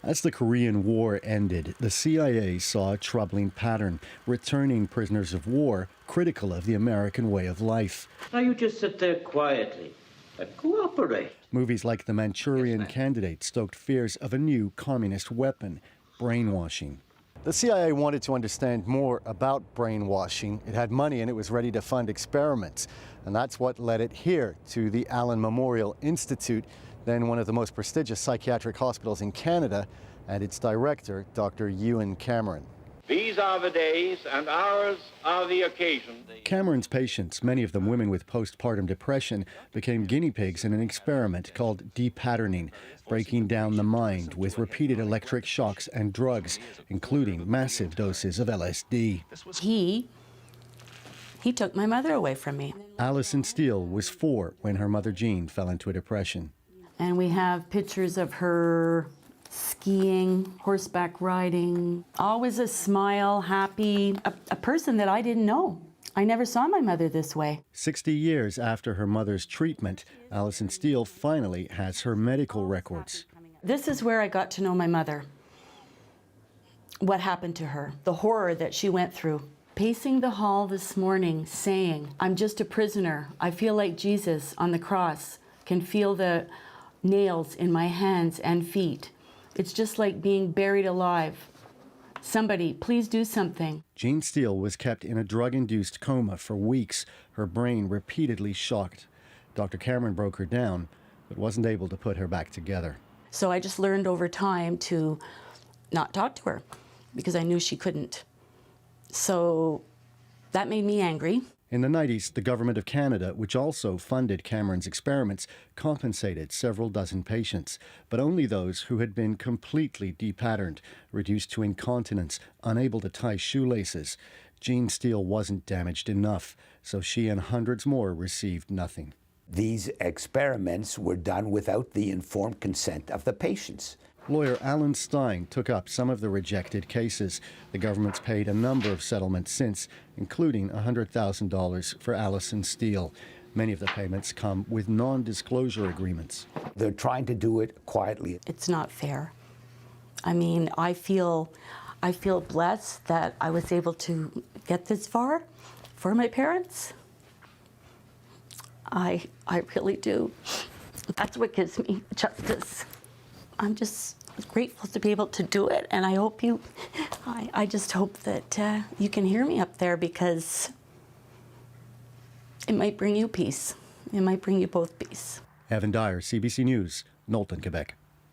As the Korean War ended, the CIA saw a troubling pattern, returning prisoners of war critical of the American way of life. Now you just sit there quietly and cooperate. Movies like The Manchurian Candidate stoked fears of a new communist weapon, brainwashing. The CIA wanted to understand more about brainwashing. It had money and it was ready to fund experiments. And that's what led it here to the Allen Memorial Institute, then one of the most prestigious psychiatric hospitals in Canada, and its director, Dr. Ewan Cameron. These are the days and hours are the occasion. Cameron's patients, many of them women with postpartum depression, became guinea pigs in an experiment called depatterning, breaking down the mind with repeated electric shocks and drugs, including massive doses of LSD. He took my mother away from me. Alison Steele was 4 when her mother Jean fell into a depression. And we have pictures of her skiing, horseback riding, always a smile, happy, a person that I didn't know. I never saw my mother this way. 60 years after her mother's treatment, Alison Steele finally has her medical records. This is where I got to know my mother. What happened to her, the horror that she went through. Pacing the hall this morning saying, I'm just a prisoner. I feel like Jesus on the cross, can feel the nails in my hands and feet. It's just like being buried alive. Somebody, please do something. Jean Steele was kept in a drug-induced coma for weeks, her brain repeatedly shocked. Dr. Cameron broke her down, but wasn't able to put her back together. So I just learned over time to not talk to her because I knew she couldn't. So that made me angry. In the 90s, the Government of Canada, which also funded Cameron's experiments, compensated several dozen patients, but only those who had been completely depatterned, reduced to incontinence, unable to tie shoelaces. Jean Steele wasn't damaged enough, so she and hundreds more received nothing. These experiments were done without the informed consent of the patients. Lawyer Alan Stein took up some of the rejected cases. The government's paid a number of settlements since, including $100,000 for Alison Steele. Many of the payments come with non-disclosure agreements. They're trying to do it quietly. It's not fair. I mean, I feel blessed that I was able to get this far for my parents. I really do. That's what gives me justice. I'm just grateful to be able to do it, and I hope I just hope that you can hear me up there, because it might bring you peace. It might bring you both peace. Evan Dyer, CBC News, Knowlton, Quebec.